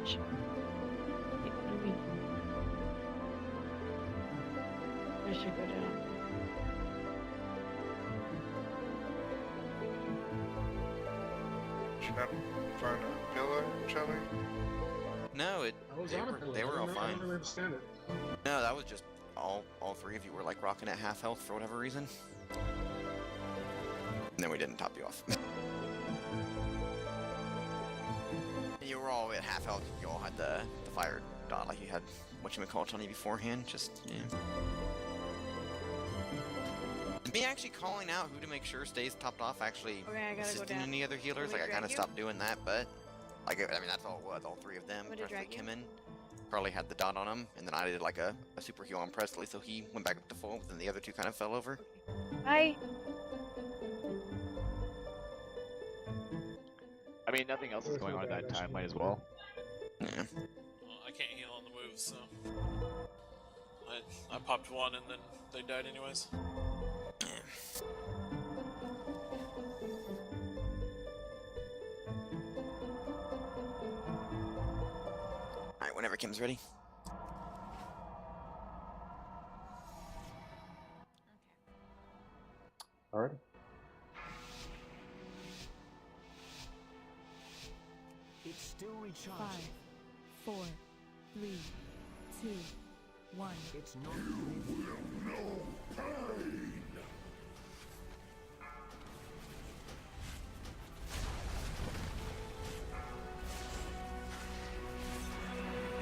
Keep moving. I should go down. Should not find a pillar, shall we? No, they were all fine. I don't really understand it. No, that was just all three of you were like rocking at half health for whatever reason. And then we didn't top you off. You were all at half health. You all had the fire dot, like you had whatchamacallit on you beforehand. Just, yeah. Me actually calling out who to make sure stays topped off actually assisting any other healers. Like I kind of stopped doing that, but like I mean that's all it was. All three of them practically came in. Carly had the dot on him, and then I did like a super heal on Presley, so he went back up to full, and the other two kind of fell over. Bye. I mean, nothing else is going on at that time. Might as well. Yeah. Well, I can't heal on the move, so I popped one, and then they died anyways. Alright, whenever Kim's ready. Alright. It's still recharging. 5, 4, 3, 2, 1. It's not.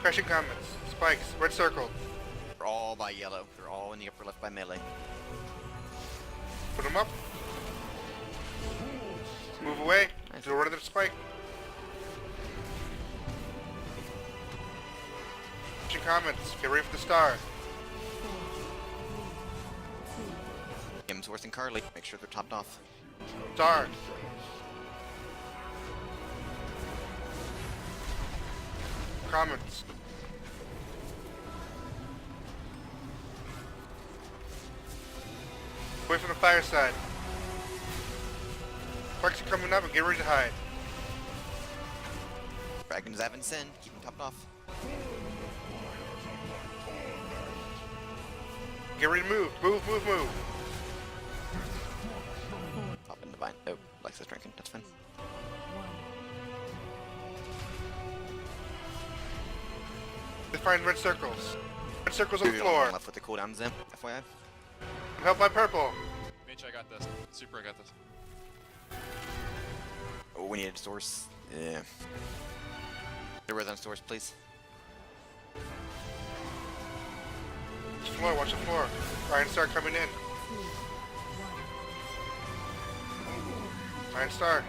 Crashing comments. Spikes. Red circle. They're all by yellow. They're all in the upper left by melee. Put them up. Move away. Nice. Do a run of the spike. Crashing comments. Get ready for the star. Kim's worse than Carly. Make sure they're topped off. Star. Comments. Away from the fire side. Sparks are coming up and get ready to hide. Dragons haven't sinned. Keep them topped off. Get ready to move. Move, move, move. Pop in divine. Oh, Lexus drinking. That's fine. 1. They find red circles. Red circles on the You're floor. left with the cooldowns in, FYI. I'm helped by purple. Mitch, I got this. Super, I got this. Oh, we need a source. Yeah. There was on source, please. Watch the floor, watch the floor. Iron Star coming in. 2, 1. Iron Star.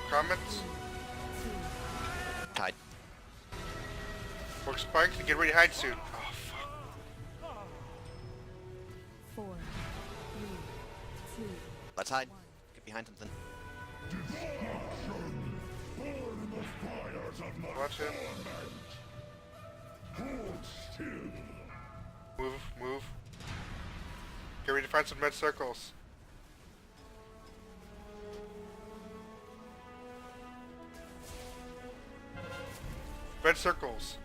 Comments. Tied. Work spikes and get ready to hide soon. Oh, fuck. 4, 3, 2. Let's hide. Get behind something. Watch him. Move, move. Get ready to find some red circles. Red circles.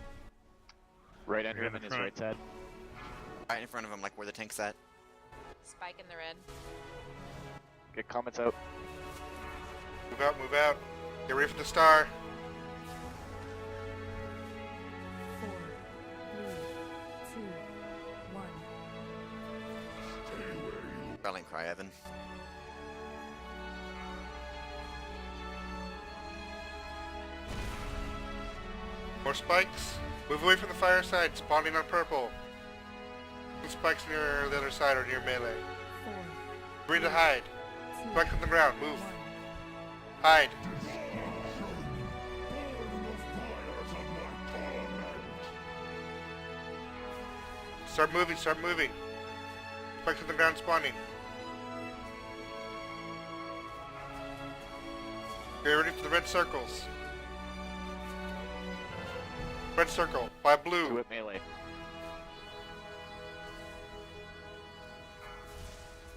Right under him in his right side. Right in front of him, like where the tank's at. Spike in the red. Get comments out. Move out, move out. Get ready for the star. 4, 3, 2, 1. Rallying cry, Evan. More spikes. Move away from the fire side, spawning on purple. Put spikes near the other side or near melee. 4, Ready to hide. 2, Back on the ground, move. 1. Hide. Start moving, start moving. Spikes on the ground spawning. Get ready for the red circles. Red circle, by Do blue. it melee.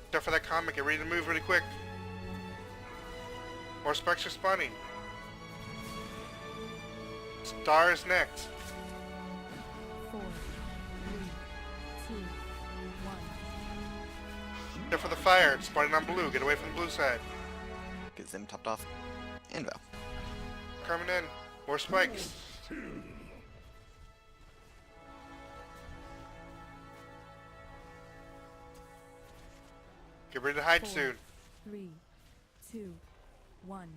Except for that comic, get ready to move really quick. More spikes are spawning. Star is next. 4, 3, 2, 1. Get for the fire. It's spawning on blue. Get away from the blue side. Get them topped off. And Val. Coming in. More spikes. Get ready to hide 4, soon. 3, 2, 1.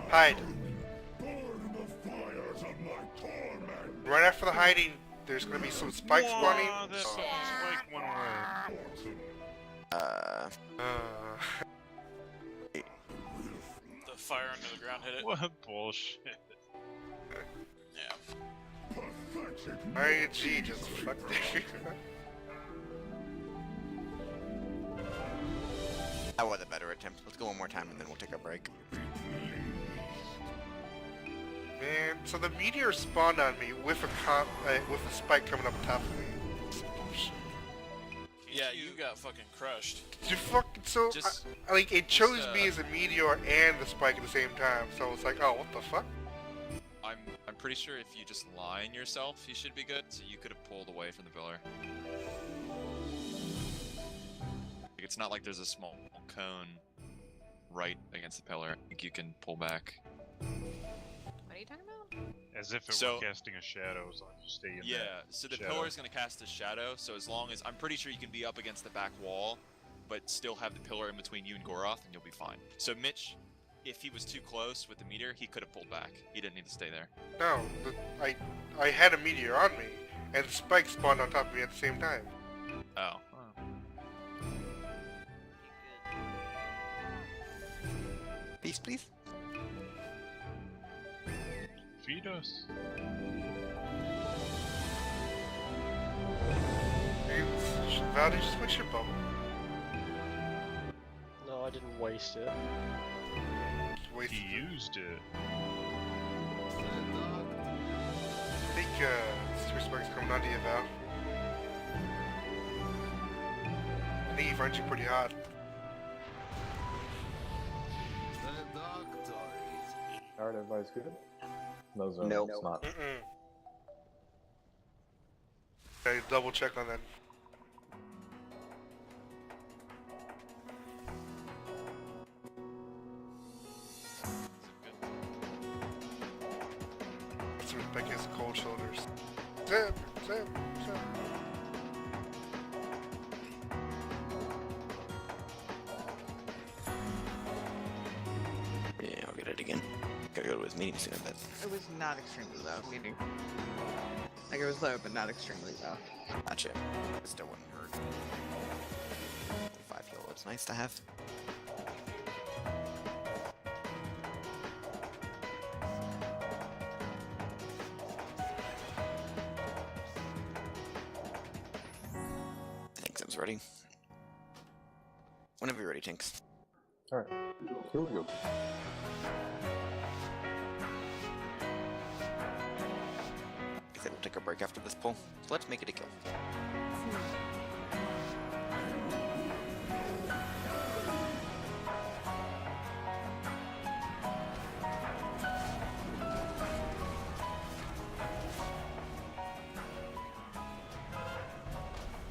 Hide. Right after the hiding, there's gonna be some spikes spawning. That spike went away. The fire under the ground hit it. What bullshit. Yeah. ING just fucked it. That was a better attempt. Let's go one more time and then we'll take a break. Man, so the meteor spawned on me with a spike coming up top of me. Yeah, you got fucking crushed. You fucking so Just- like it chose me as a meteor and the spike at the same time. So it's like, oh, what the fuck? I'm pretty sure if you just line yourself, you should be good. So you could have pulled away from the pillar. Like, it's not like there's a small cone right against the pillar. I think you can pull back. What are you talking about? As if it So- were casting a shadow, as long as you stay in Yeah, that so the shadow. pillar is going to cast a shadow, so as long as... I'm pretty sure you can be up against the back wall, but still have the pillar in between you and Goroth, and you'll be fine. So Mitch, if he was too close with the meteor, he could have pulled back. He didn't need to stay there. No, I had a meteor on me, and the spike spawned on top of me at the same time. Oh. Peace, please. Feed us. Val, did you switch your bubble? No, I didn't waste it. Wasted He used it. I think super spikes coming onto you, Val. I think he finds you pretty hot. Alright, everybody's good? No zone, Nope. it's not. Okay, double check on that. Becky has cold shoulders. Zip, zip, zip. Yeah, I'll get it again. Gotta go to his meeting soon, but It was not extremely loud, meaning. Like it was low, but not extremely loud. gotcha. It still wouldn't hurt. 5 heal, it's nice to have. I think Zim's ready. Whenever you're ready, Tinks. Alright, here we go. I think we'll take a break after this pull, so let's make it a kill. 2,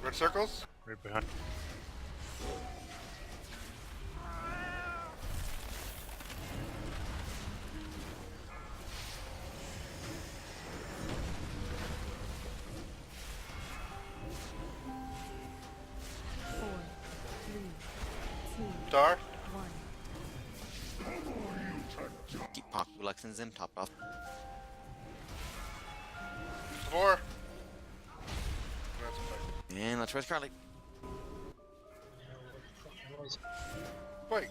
Red circles? Right behind. Star? Keep Pokulux and Zim topped off. 4. And let's raise Charlie. Wait.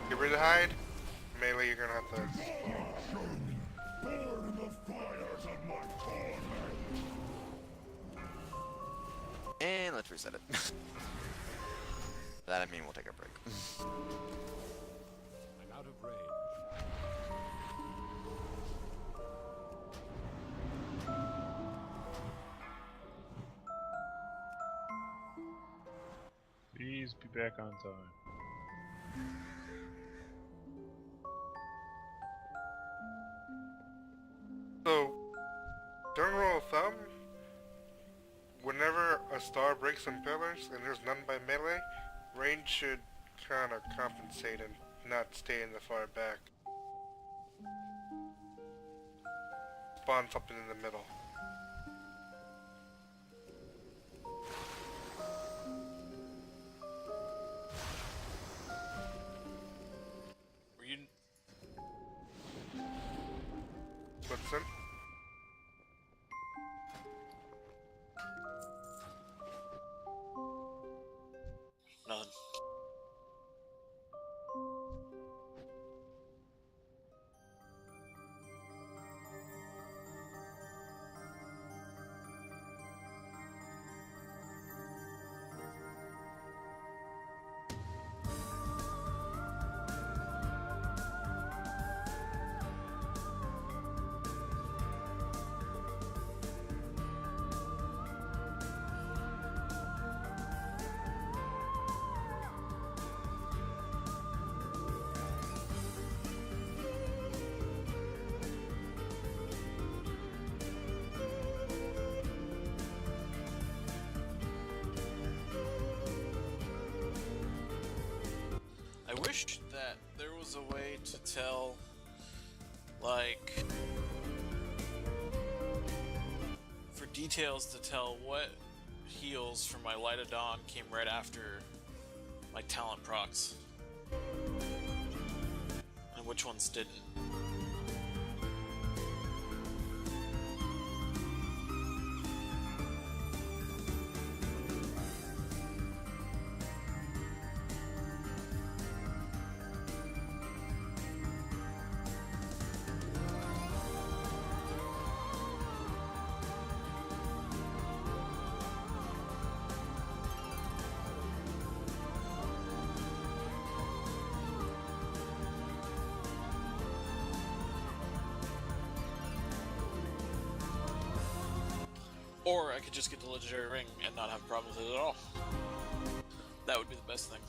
Get ready to hide. Melee, you're gonna have to. And let's reset it. That I mean we'll take a break. I'm out of range. Please be back on time. So, general rule of thumb, whenever a star breaks some pillars and there's none by melee, range should kind of compensate and not stay in the far back. Spawn something in the middle. Were you? What's in? None. I wish that there was a way to tell, like, for details to tell what heals from my Light of Dawn came right after my talent procs, and which ones didn't. Or I could just get the legendary ring and not have problems with it at all. That would be the best thing.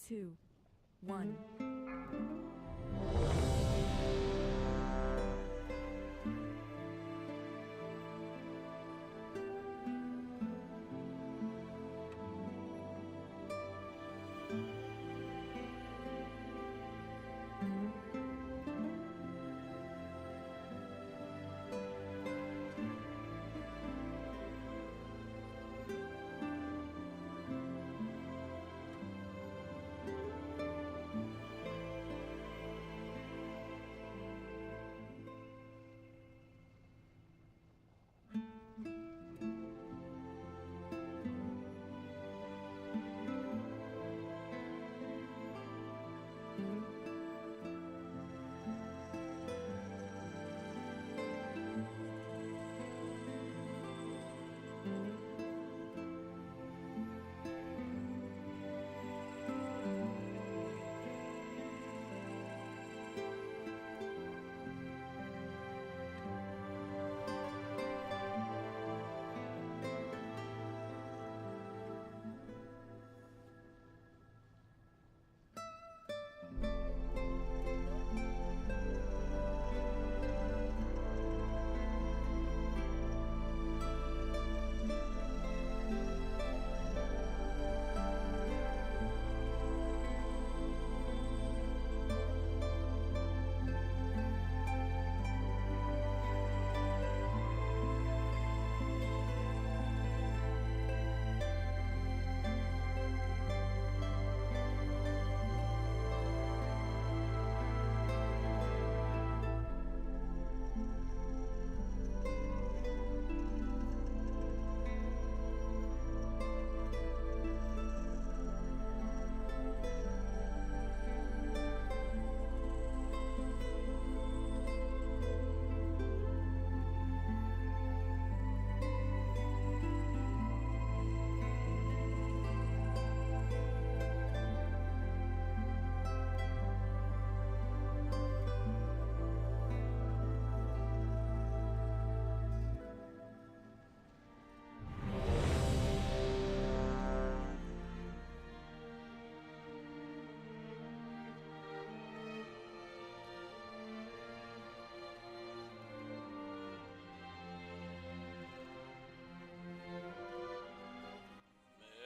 2, 1.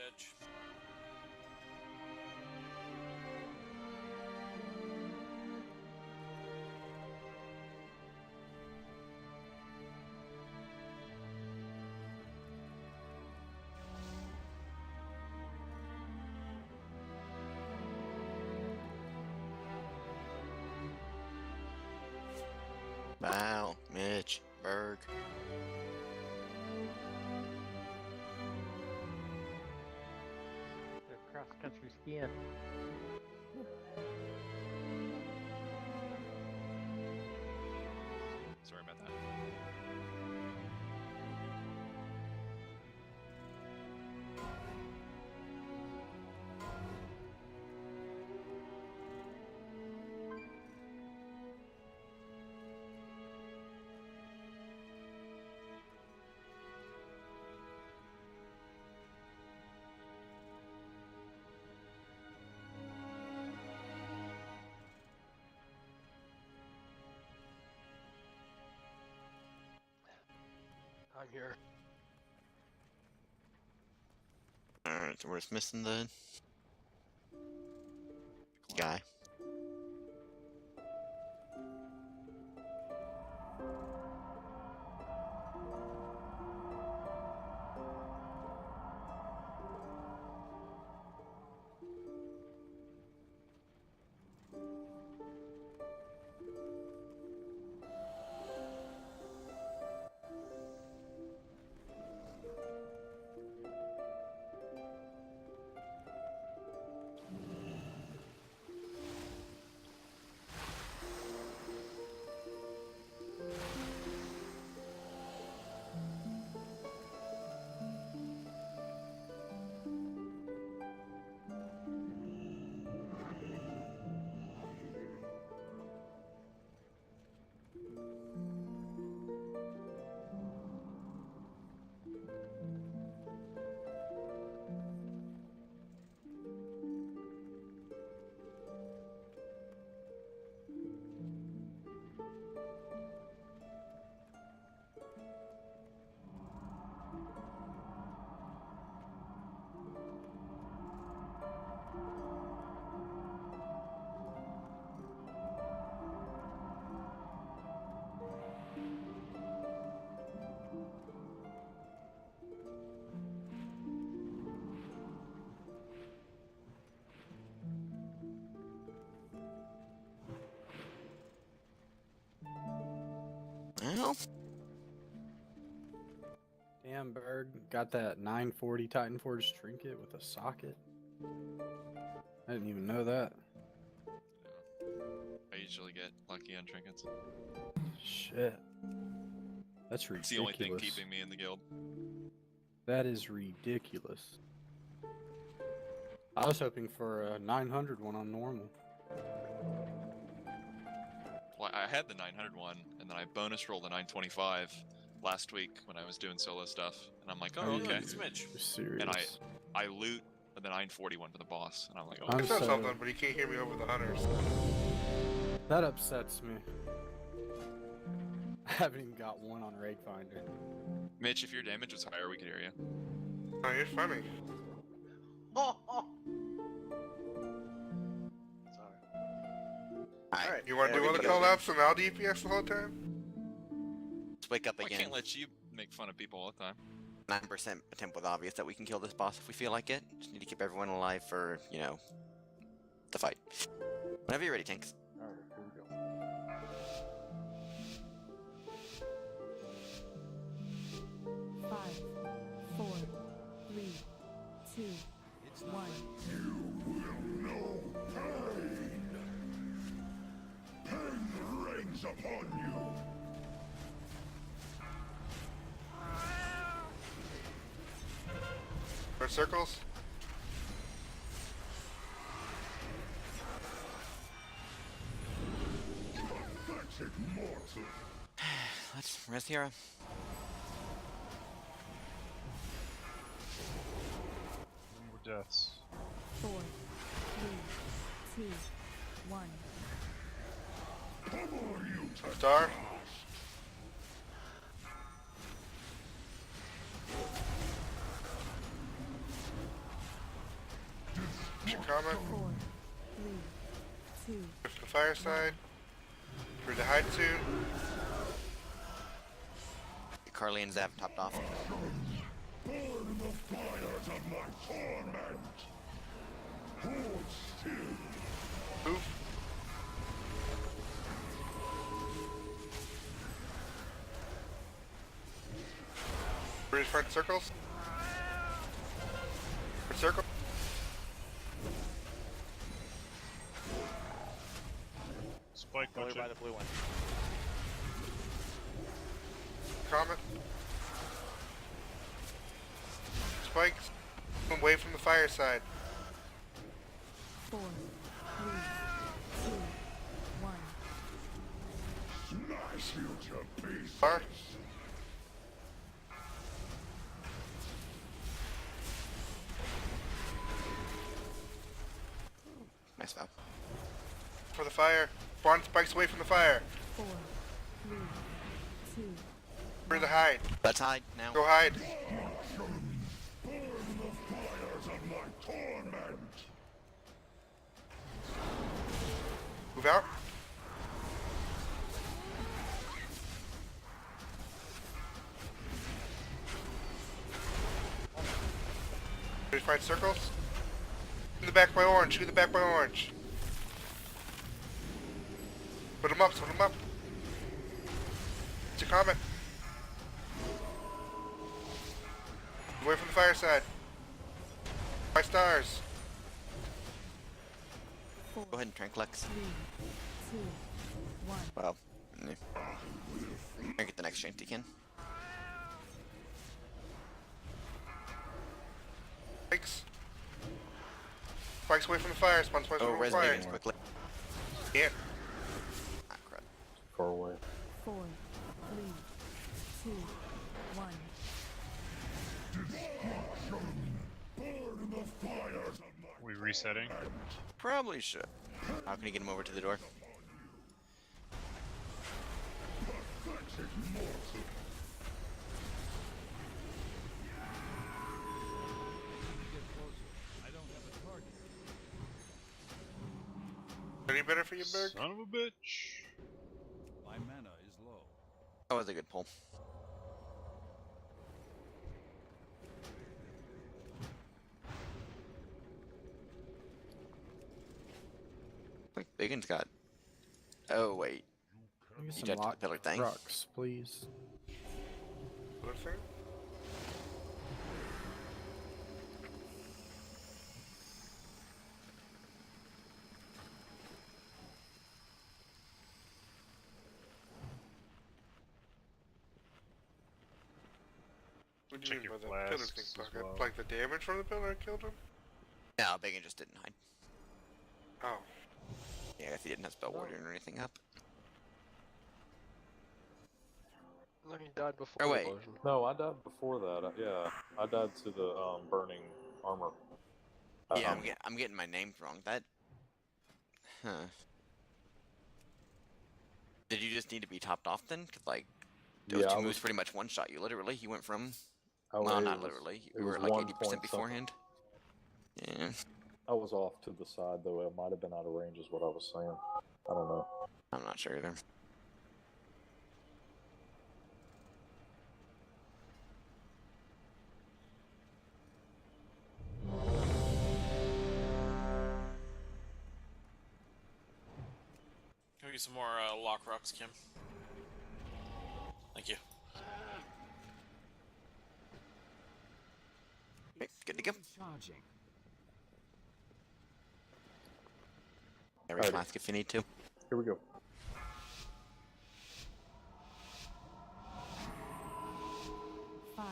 Mitch. Wow, Mitch, Berg. They're cross-country skiing. Sorry about that. I'm here. Alright, so we're just missing the guy. Well, Damn, Berg got that 940 Titan Forge trinket with a socket. I didn't even know that. I usually get lucky on trinkets. Shit. That's ridiculous. It's the only thing keeping me in the guild. That is ridiculous. I was hoping for a 900 one on normal. Well, I had the 900 one, and then I bonus rolled the 925 last week when I was doing solo stuff, and I'm like, oh, okay. It's Mitch. Serious. And I loot the 941 for the boss, and I'm like, oh, I'm I said so- something, but he can't hear me over the hunters. That upsets me. I haven't even got one on Raid Finder. Mitch, if your damage was higher, we could hear you. Oh, you're funny. alright. You want to do all the call outs and I'll DPS the whole time? Let's wake up I again. can't let you make fun of people all the time. 9% attempt with obvious that we can kill this boss if we feel like it. Just need to keep everyone alive for, you know, the fight. Whenever you're ready, Tanks. Alright, here we go. 5, 4, 3, 2, 1. Rains upon you. Red circles? Pathetic mortal. Let's rest hero. No more deaths. 4, 3, 2, 1. Star? Comment. 4, 3, 2. To the fireside. For the hide suit. Carly and Zav topped off. Burn the fires of my torment. Hold still. Poof. Ready to front circles? Front circle? Spike Go butcher. by the blue one. Comet. Spikes. Away from the fireside. 4, 3, 2, 1. Smash you to pieces. Star. Nice foul. For the fire. Spawn spikes away from the fire. 4, 3, 2. For the hide. Let's hide now. Go hide. Burn the fires of my torment. Move out. Ready to fight circles? In the back by orange. Shoot the back by orange. Put him up. Put him up. It's a comment. Away from the fireside. 5 stars. Go ahead and Tranklex. 3, 2, 1. Well, get the next strength you can. Spikes. Spikes away from the fire. Spawn spikes Oh, away from the res fire. minions quickly. Yeah. Ah, crud. 4 away. 4, 3, 2, 1. Burn the fires of my We resetting? Probably should. How can you get him over to the door? pathetic mortal. Any better for you, Berg? Son of a bitch. My mana is low. That was a good pull. Wait, Biggins got... Oh, wait. Get some Eject the lock pillar thing. trucks, please. Pillar thing? What do you Check mean your by that pillar flasks thing, as Bucket? well. Like the damage from the pillar killed him? No, Bacon just didn't hide. Oh. Yeah, if he didn't have spell warden or anything up. No, he died before Oh, the wait. explosion. No, I died before that. Yeah, I died to the burning armor. Yeah, I'm getting my names wrong. That. Huh. Did you just need to be topped off then? Cause like those Yeah, two moves pretty much one shot you. Literally, you went from. Oh, Well, it not was- literally. it You was were like 1 80% point beforehand. Yeah. I was off to the side though. It might have been out of range, is what I was saying. I don't know. I'm not sure either. Can we get some more lock rocks, Kim? Thank you. Okay, good to go. Charging. Every Alrighty. flask if you need to. Here we go. Five,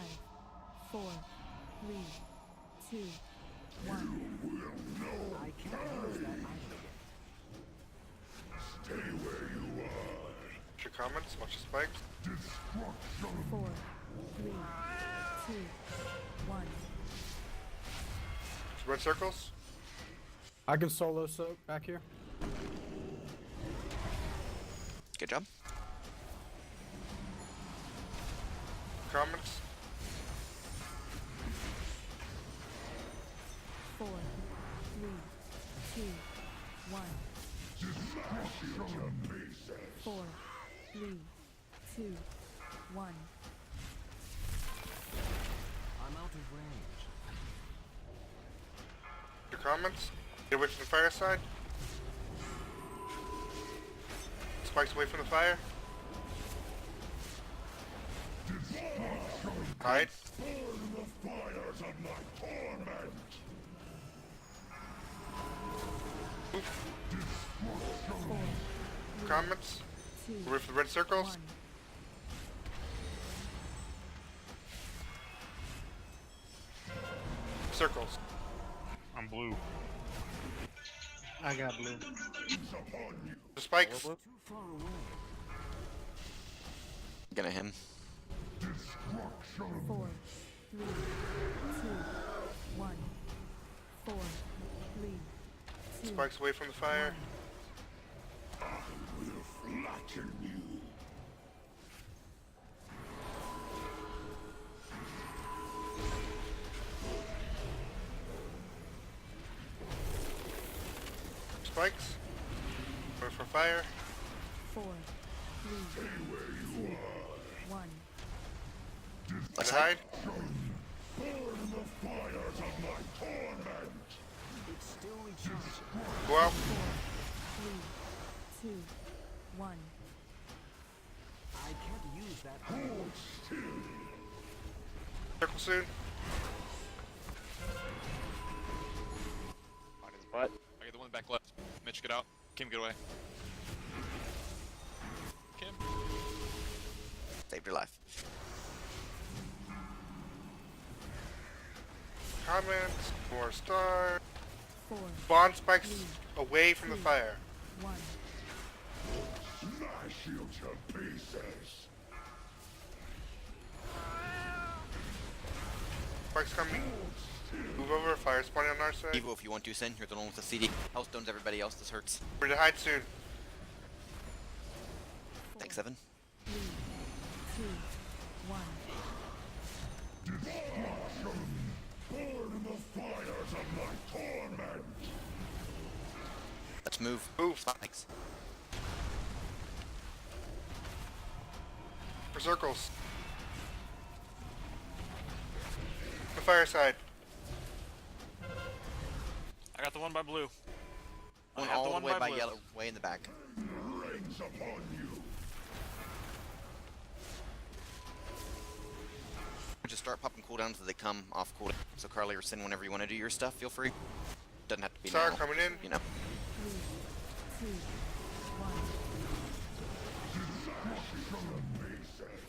four, three, two, one. I can't use that item. Stay where you are. What's your comments? Watch the spikes. Destruction. 4, 3, 2, 1. Red circles. I can solo soak back here. Good job. Comments. 4, 3, 2, 1. Destruction. 4, 3, 2, 1. I'm out of range. Your comments. Get away from the fire side. Spikes away from the fire. Hide. Burn the fires of my torment. Comments. 2, Away from the red circles. 1. Circles. I'm blue. I got blue. The spikes. Too far away. Gonna him. 4, 3, 2, 1. 4, 3, 2. Spikes away from the fire. Flatten you. Spikes. Away from fire. 4, 3, 2, 1. Let's And hide. Burn the fires of my torment. It's still recharging. Go out. 4, 3, 2, 1. I can't use that. Hold still. Circle soon. On his butt. I got the one back left. Mitch, get out. Kim, get away. Kim. Saved your life. Comments. More stars. 4, Bond spikes away from the fire. 1. Smash you to pieces. Spikes coming. Move over. Fire spawning on our side. Evo, if you want to send, you're the one with the CD. Hellstones, everybody else, this hurts. We're to hide soon. Thanks, Evan. 3, 2, 1. Burn the fires of my torment. Let's move. Move. Spikes. For circles. The fire side. I got the one by blue. I One got all the the one way by blue. yellow, way in the back. Rains upon you. start popping cooldowns as they come off cooldown. So Carly or Sin, whenever you want to do your stuff, feel free. Doesn't have to be Star now, coming in. you know. 3, 2, 1.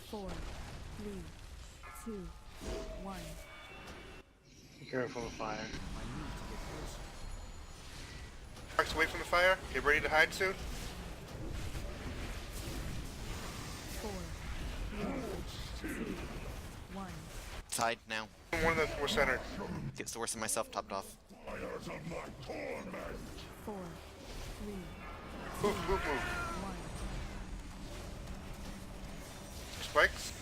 4, 3, 2, 1. Be careful of fire. Spikes away from the fire. Get ready to hide soon. 4, 3, 2, 1. Side now. One of them were centered. Get Source and myself topped off. 4, 3, Move, move, move. 1. Spikes.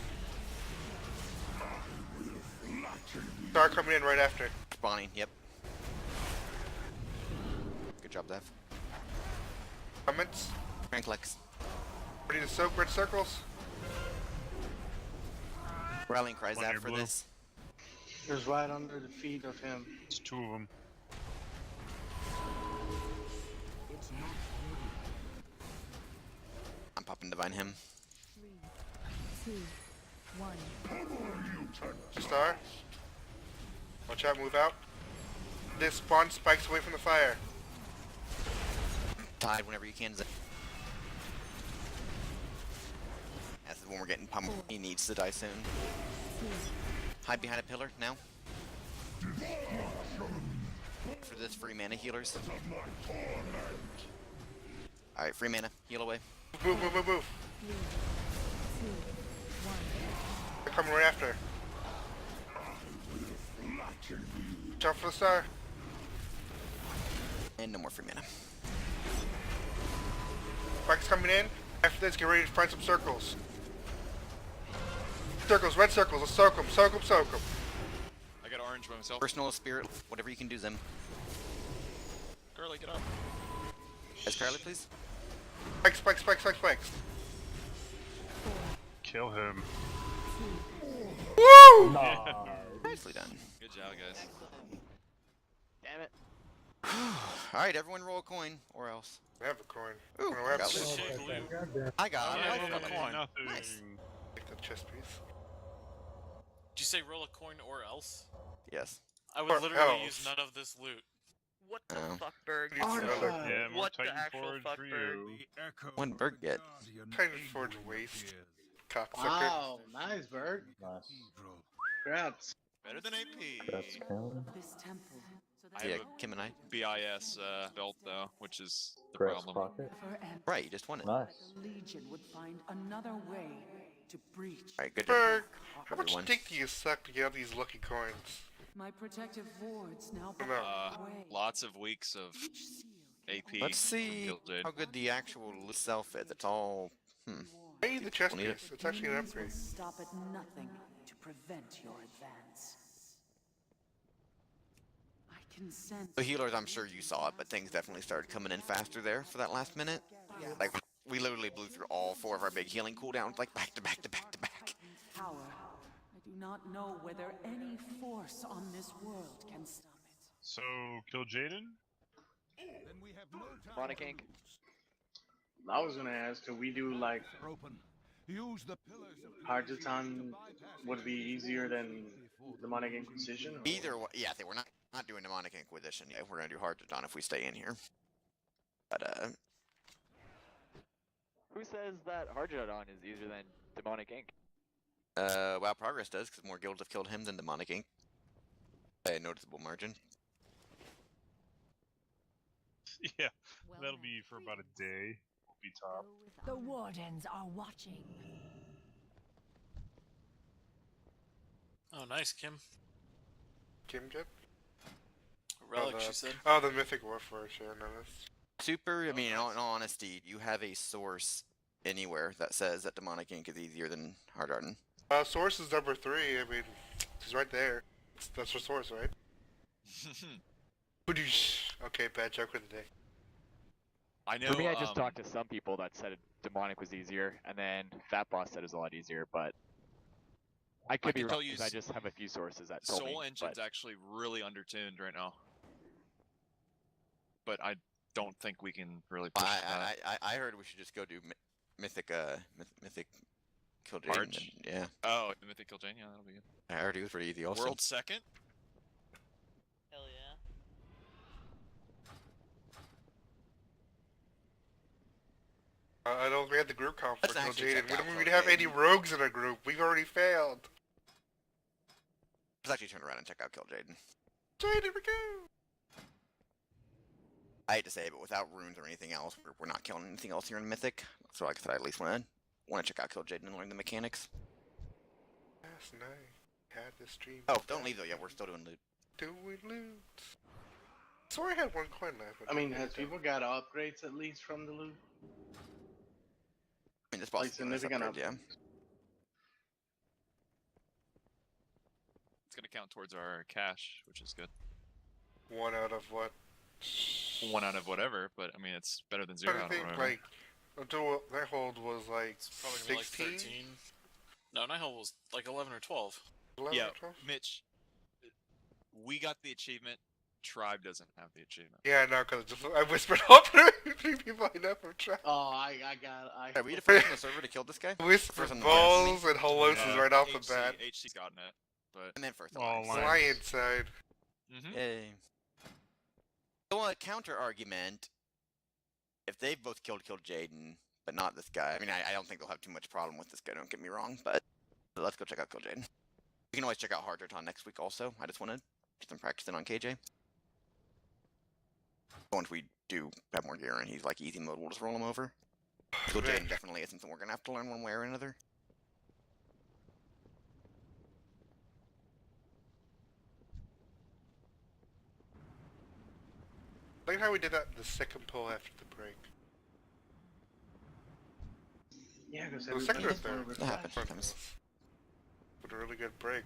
Star coming in right after. Spawning, yep. Good job, Dev. Comments. Franklex. Ready to soak red circles. Rallying cries One out near for blue. this. Just right under the feet of him. It's 2 of them. It's not I'm popping Divine Him. 3, 2, 1. Star. Watch out, move out. This spawn spikes away from the fire. Tide whenever you can. That's when we're getting pummeled. He needs to die soon. 2, Hide behind a pillar now. For this free mana healers. Alright, free mana. Heal away. Move, move, move, move. 3, 2, 1. They're coming right after. Watch out for the star. And no more free mana. Spikes coming in. After this, get ready to find some circles. Circles, red circles. Let's soak them, soak them, soak them. I got orange by myself. Personal spirit, whatever you can do, Zim. Curly, get up. Yes, Carly, please. Spikes, spikes, spikes, spikes, spikes. Kill him. Woo! Nicely done. Good job, guys. Damn it. Alright, everyone roll a coin, or else. I have a coin. Ooh, I have I got to it. I got it. Yeah, I roll got a it. coin. Nothing. Nice. take the chest piece. Did you say roll a coin or else? Yes. I would Or literally else. use none of this loot. What the Oh. fuck, Berg? Yeah, Yeah, more What the Titan actual Forge fuck, for Berg? you. One bird get. Titan Forge waste. Cocksucker. Wow, nice, Berg. Nice. Congrats. Better than AP. That's counting. This temple. I Yeah, have Kim and I. a BIS belt though, which is the Grass problem. pocket. Right, you just won it. Nice. Legion would find another way to breach. Alright, good Berg, job. how much Everyone. dick do you suck to get all these lucky coins? My protective wards now No. away. Lots of weeks of Each seal AP. Let's see from Gilded. how good the actual self is. It's all. I need the chest Don't need it. piece. It's actually an Humans will upgrade. stop at nothing to prevent your advance. I can sense. The healers, I'm sure you saw it, but things definitely started coming in faster there for that last minute. Like, we literally blew through all 4 of our big healing cooldowns, like back to back to back to back. Power. I do not know whether any force on this world can stop it. So, kill Jaden? Demonic Ink. I was gonna ask, could we do like Hydroton would be easier than Demonic Inquisition? Either way, yeah, we're not doing Demonic Inquisition yet. We're gonna do Hard to Dawn if we stay in here. But, Who says that Harjadon is easier than Demonic Ink? well, Progress does, because more guilds have killed him than Demonic Ink. By a noticeable margin. Yeah, that'll be for about a day. We'll be top. The wardens are watching. Oh, nice, Kim. Kim Jet? Relic, the, she said. Oh, the Mythic Warfare, sure, I noticed. Super, I mean, in all honesty, you have a source anywhere that says that Demonic Ink is easier than Hard Arden. Source is number 3, I mean, he's right there. That's your source, right? Okay, bad joke of the day. I know. For me, I just talked to some people that said Demonic was easier, and then Fat Boss said it was a lot easier, but I could be can wrong tell you because I just have a few sources that told Soul me. Engine's but actually really undertuned right now. But I don't think we can really push that. I heard we should just go do Mythic kill Jaden. March? Yeah. Oh, the Mythic kill Jane? Yeah, that'll be good. I already was pretty easy also. World second? Hell yeah. I don't we had the group comp for Let's kill actually Jaden. check We out don't Kill even have any Jaden. rogues in our group. We've already failed. Let's actually turn around and check out Kill Jaden. Jaden, we go! I hate to say it, but without runes or anything else, we're not killing anything else here in Mythic. So like I said, I at least want to check out Kill Jaden and learn the mechanics. Last night, had this stream. Oh, don't leave though. Yeah, we're still doing loot. Doing loot. I swore I had one coin left. but I mean, didn't has get it. people got upgrades at least from the loot? I mean, this boss Like is giving us significant upgrades, yeah. It's gonna count towards our cash, which is good. 1 out of what? 1 out of whatever, but I mean, it's better than 0 I out of think, whatever. like, until that hold was like It's probably gonna be 16? like 13. No, Nighthole was like 11 or 12. 11 Yeah, or 12? Mitch, we got the achievement. Tribe doesn't have the achievement. Yeah, no, because I whispered all three people I know from Trap. Oh, I Are we the first on the server to kill this guy? Whisper First on the balls and Holos is right off the HC, bat. HC's gotten it, but And then first Oh, Alliance. Lion side. Yay. So a counter argument, if they both killed Jaden, but not this guy, I mean, I don't think they'll have too much problem with this guy, don't get me wrong, but let's go check out Kill Jaden. We can always check out Hardreton next week also. I just want to get some practicing on KJ. Once we do have more gear and he's like easy mode, we'll just roll him over. Kill Jaden definitely isn't something we're going to have to learn one way or another. Like how we did that the second pull after the break. Yeah, because The second or third. That happens sometimes. With a really good break.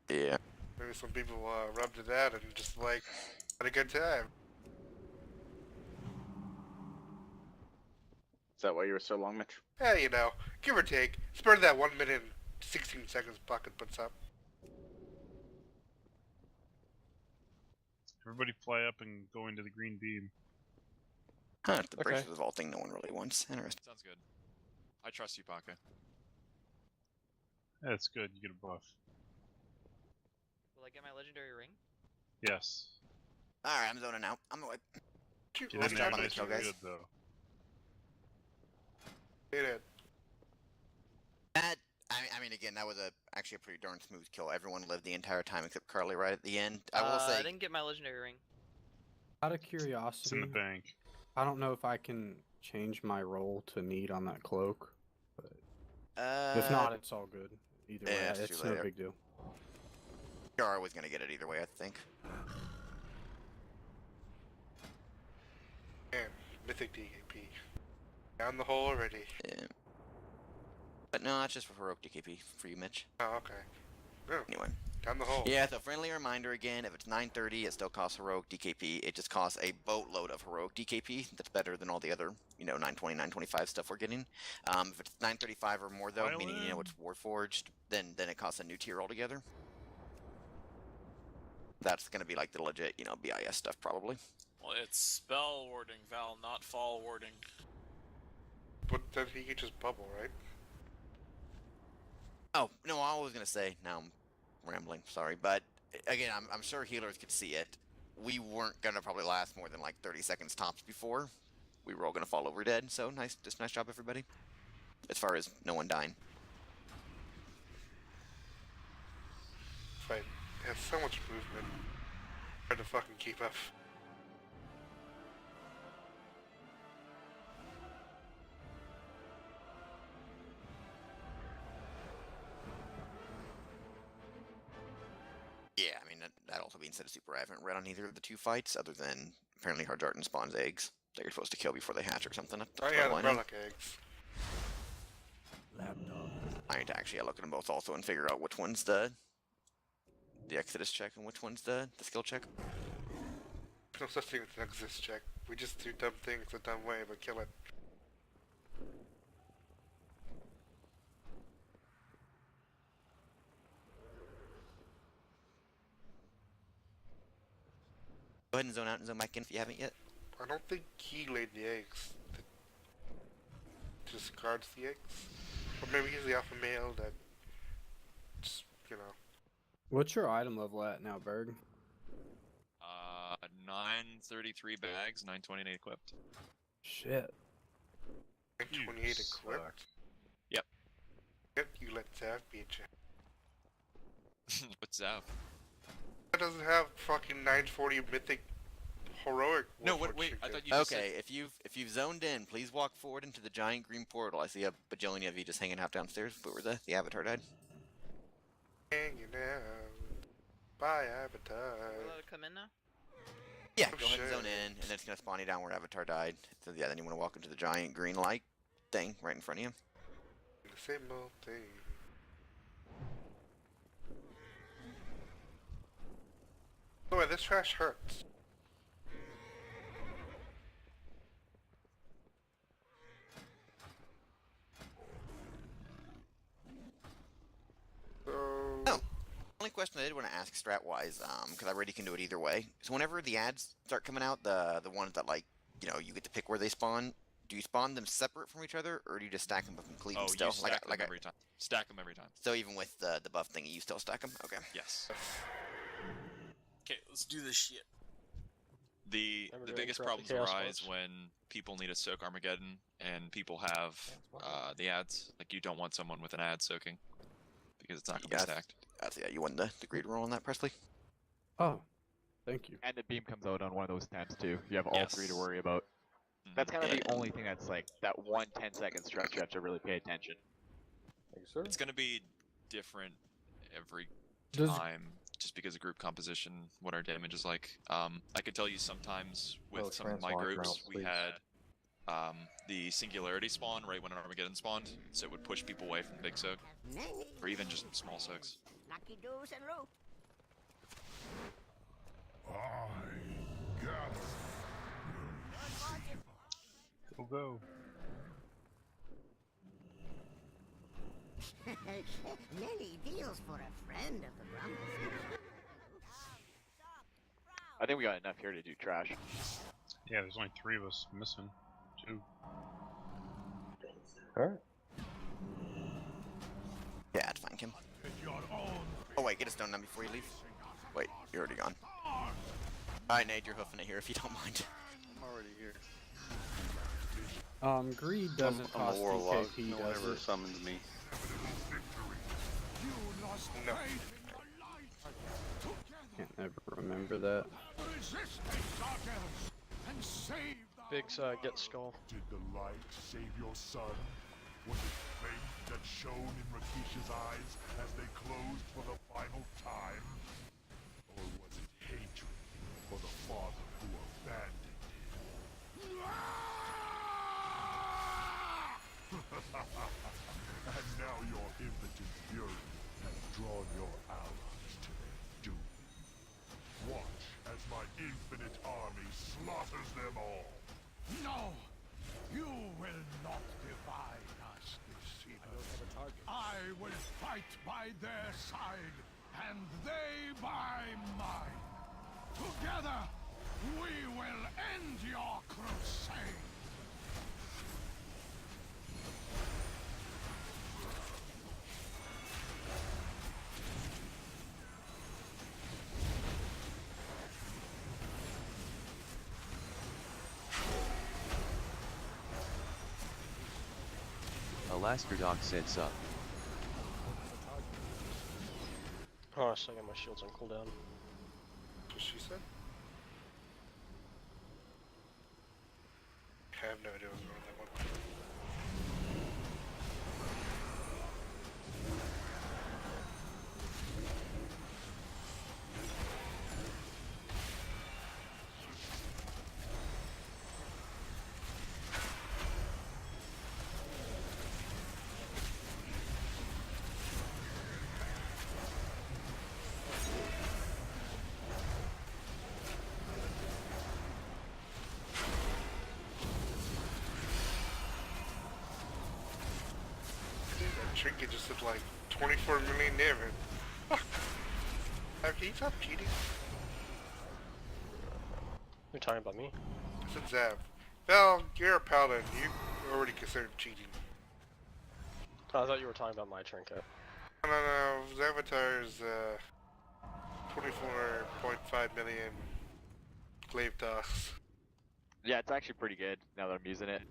Yeah. Maybe some people rubbed it out and just like had a good time. Is that why you were so long, Mitch? Hey, you know, give or take. It's better than that 1 minute and 16 seconds Pocket puts up. Everybody fly up and go into the green beam. Huh, the Okay. braces of all thing no one really wants. Interesting. sounds good. I trust you, Paka. That's good. You get a buff. Will I get my legendary ring? Yes. Alright, I'm zoning out. I'm like, Getting nice there job on the nice kill, and guys. good, though. Hit it. That, I mean, again, that was actually a pretty darn smooth kill. Everyone lived the entire time except Carly right at the end. I will say, I didn't get my legendary ring. Out of It's in curiosity, the bank. I don't know if I can change my role to need on that cloak. But if not, it's all good. Either way, yeah, it's it's too no late. big deal. Yara was gonna get it either way, I think. Man, Mythic DKP. Down the hole already. Yeah. But no, that's just for heroic DKP for you, Mitch. Oh, okay. No, Anyway. down the hole. Yeah, so friendly reminder again, if it's 930, it still costs heroic DKP. It just costs a boatload of heroic DKP. That's better than all the other, 920, 925 stuff we're getting. If it's 935 or more though, meaning, it's Warforged, then it costs a new tier altogether. That's gonna be like the legit, BIS stuff probably. Well, it's spell warding, Val, not fall warding. But then he could just bubble, right? Oh, no, I was gonna say, now I'm rambling, sorry, but again, I'm sure healers could see it. We weren't gonna probably last more than like 30 seconds tops before. We were all gonna fall over dead, so nice job everybody. As far as no one dying. Fight. It has so much movement. Hard to fucking keep up. Yeah, I mean, that also being said, super, I haven't read on either of the two fights, other than apparently Hardjartan spawns eggs that you're supposed to kill before they hatch or something. Oh yeah, the relic eggs. I need to actually look at them both also and figure out which one's the Exodus check and which one's the skill check. There's no such thing as an exist check. We just do dumb things a dumb way, but kill it. Go ahead and zone out and zone back in if you haven't yet. I don't think he laid the eggs. Just guards the eggs. Or maybe he's the alpha male that, you know. What's your item level at now, Berg? 933 bags, 928 equipped. Shit. 28 equipped? Yep. Yep, you let Zav beat you. What's Zav? That doesn't have fucking 940 mythic heroic. No, wait, I thought you just Okay, said... if you've zoned in, please walk forward into the giant green portal. I see a bajillion of you just hanging out downstairs, but where the avatar died. Hanging out by avatar. We're allowed to come in now? Yeah, go ahead and zone in, and then it's gonna spawn you down where Avatar died. So yeah, then you want to walk into the giant green light thing right in front of you. The same old thing. Oh, wait, this trash hurts. Oh. Only question I did want to ask strat-wise, because I already can do it either way. So whenever the ads start coming out, the ones that, like, you know, you get to pick where they spawn, do you spawn them separate from each other, or do you just stack them completely still? You stack them every time. Stack them every time. So even with the buff thingy, you still stack them? Okay. Yes. Okay, let's do this shit. The biggest problems arise when people need to soak Armageddon, and people have the ads. Like, you don't want someone with an ad soaking, because it's not going to be stacked. Yeah, you won the greed roll on that, Presley? Oh, thank you. And the beam comes out on one of those tabs too. You have all three to worry about. That's kind of the only thing that's like that 1 10-second stretch you have to really pay attention. It's going to be different every time, just because of group composition, what our damage is like. I could tell you sometimes with some of my groups, we had the Singularity spawn right when Armageddon spawned, so it would push people away from the big soak, or even just small soaks. Lucky doos and rope. Go. Many deals for a friend of the Rumble. I think we got enough here to do trash. Yeah, there's only 3 of us missing. 2. Alright. Yeah, it's fine, Kim. Oh wait, get a stone down before you leave. Wait, you're already gone. Alright, Nate, you're hoofing it here if you don't mind. I'm already here. Greed doesn't I'm a cost warlock. DKP, No one does ever it? summons me. No. Can't ever remember that. Biggs, get skull. Did the light save your son? Was it faith that shone in Rakisha's eyes as they closed for the final time? Or was it hatred for the father who abandoned him? And now your impotent fury has drawn your allies to their doom. Watch as my infinite army slaughters them all. No! You will not divide us, deceiver. I will fight by their side, and they by mine. Together, we will end your crusade! Alaska Doc said sup. Oh, so I got my shields on cooldown. What she said? I have no idea what's wrong with that one. Trinket just did like 24 million damage. Can you stop cheating? You're talking about me? I said Zav. Well, you're a paladin. You already considered cheating. Oh, I thought you were talking about my trinket. No, his avatar is 24.5 million glaive toss. Yeah, it's actually pretty good now that I'm using it.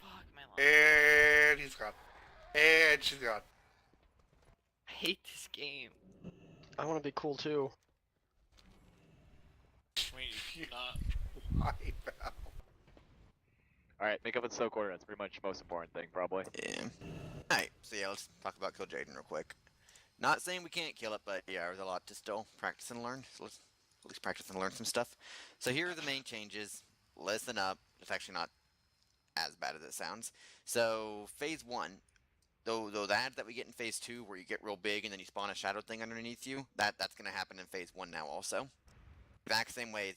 Fuck my life. And he's gone. And she's gone. I hate this game. I want to be cool too. Wait, not. Why now? Alright, make up and soak order. That's pretty much the most important thing, probably. Yeah. Alright, so yeah, let's talk about Kill Jaden real quick. Not saying we can't kill it, but yeah, there's a lot to still practice and learn. So let's at least practice and learn some stuff. So here are the main changes. Listen up. It's actually not as bad as it sounds. So phase 1, those ads that we get in phase 2 where you get real big and then you spawn a shadow thing underneath you, that's going to happen in phase 1 now also. Exact same way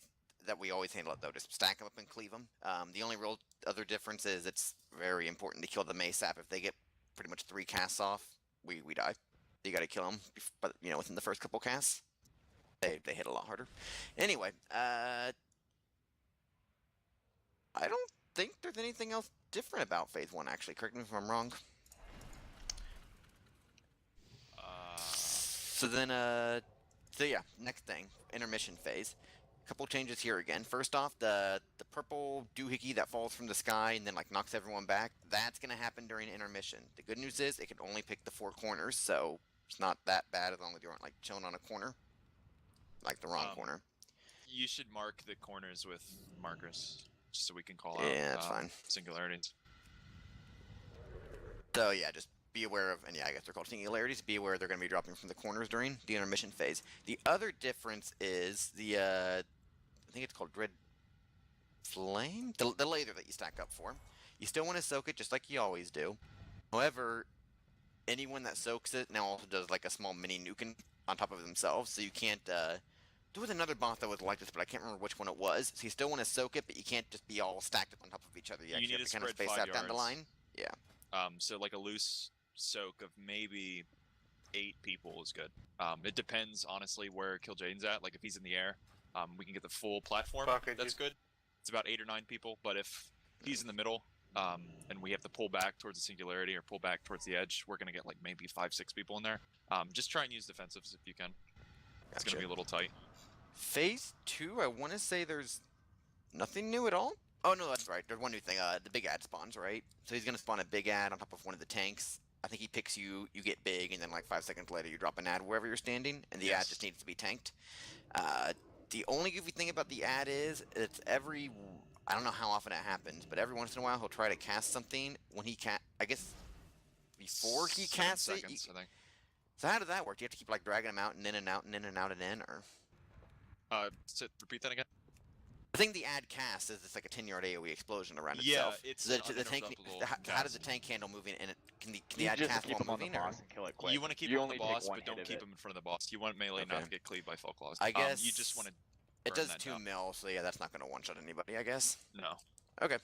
that we always handle it though, just stack them up and cleave them. The only real other difference is it's very important to kill the mace sap. If they get pretty much 3 casts off, we die. You gotta kill them, but you know, within the first couple casts, they hit a lot harder. Anyway, I don't think there's anything else different about phase 1 actually. Correct me if I'm wrong. So then, so yeah, next thing, intermission phase. Couple changes here again. First off, the purple doohickey that falls from the sky and then like knocks everyone back, that's gonna happen during intermission. The good news is it can only pick the 4 corners, so it's not that bad as long as you aren't like chilling on a corner, like the wrong corner. You should mark the corners with markers, just so we can call Yeah, out that's fine. singularities. So yeah, just be aware of, and yeah, I guess they're called singularities. Be aware they're going to be dropping from the corners during the intermission phase. The other difference is the, I think it's called Dread Flame? The laser that you stack up for. You still want to soak it just like you always do. However, anyone that soaks it now also does like a small mini nuke on top of themselves, so you can't, there was another boss that was like this, but I can't remember which one it was. So you still want to soak it, but you can't just be all stacked up on top of each other. You actually need have to to kind of spread space 5 out down the yards. line. Yeah. So like a loose soak of maybe 8 people is good. It depends, honestly, where Kill Jaden's at. Like, if he's in the air, we can get the full platform. That's good. It's about 8 or 9 people. But if he's in the middle, and we have to pull back towards the singularity or pull back towards the edge, we're going to get, like, maybe 5-6 people in there. Just try and use defensives if you can. It's going to be a little tight. Phase 2, I want to say there's nothing new at all. Oh, no, that's right. There's one new thing. The big ad spawns, right? So he's going to spawn a big ad on top of one of the tanks. I think he picks you, you get big, and then like 5 seconds later you drop an ad wherever you're standing, and the ad just needs to be tanked. The only goofy thing about the ad is it's every, I don't know how often it happens, but every once in a while he'll try to cast something when he can't, I guess, before he casts it. I think. So how does that work? Do you have to keep like dragging him out and in and out and in and out and in, or? Repeat that again? I think the ad cast is it's like a 10-yard AoE explosion around Yeah, itself. it's So the tank. How does the tank handle moving? And can the ad cast while moving? Or? You want to keep him on the boss, but don't keep him in front of the boss. You want melee not to get cleaved by Fall Claws. I guess you just want to. It does 2 mil, so yeah, that's not going to one-shot anybody, I guess. No. Okay.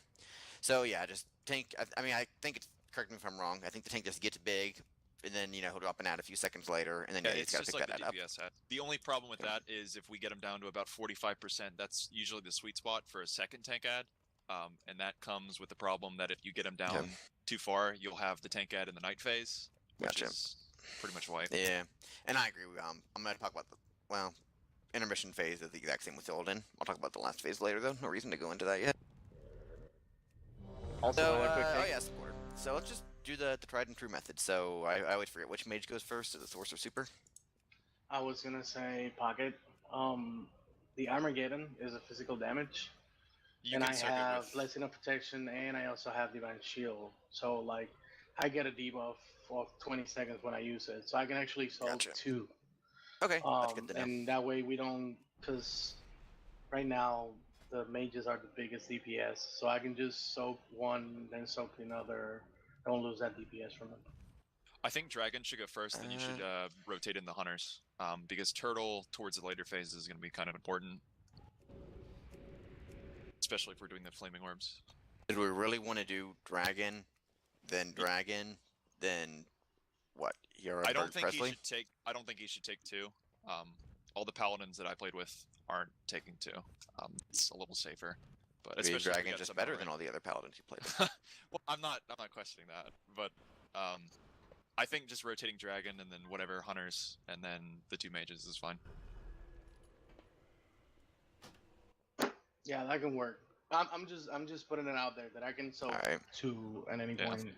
So yeah, just tank. I mean, I think it's. Correct me if I'm wrong. I think the tank just gets big, and then you know he'll drop an ad a few seconds later, and then you just got to pick that ad up. The only problem with that is if we get him down to about 45%, that's usually the sweet spot for a second tank ad. And that comes with the problem that if you get him down too far, you'll have the tank ad in the night phase, which is pretty much white. Yeah, and I agree. I'm going to talk about the, intermission phase is the exact same with Illidan. I'll talk about the last phase later, though. No reason to go into that yet. Also, oh yeah, supporter. So let's just do the tried and true method. So I always forget which mage goes first. Is it Source or Super? I was gonna say Pocket. The Armageddon is a physical damage. And I have Blessing of Protection, and I also have Divine Shield. So, like, I get a debuff for 20 seconds when I use it. So I can actually solve 2. Okay, that's good to know. And that way we don't, because right now the mages are the biggest DPS. So I can just soak one, then soak another. Don't lose that DPS from it. I think Dragon should go first, then you should rotate in the Hunters. Because Turtle towards the later phase is going to be kind of important. Especially if we're doing the Flaming Orbs. Did we really want to do Dragon, then what? I don't think he should take. I don't think he should take 2. All the Paladins that I played with aren't taking 2. It's a little safer. But Maybe especially if we Dragon got just someone better than right. all the other paladins you played. Well, I'm not questioning that, but I think just rotating Dragon and then whatever hunters and then the 2 mages is fine. Yeah, that can work. I'm just putting it out there that I can soak Alright. 2 at any point.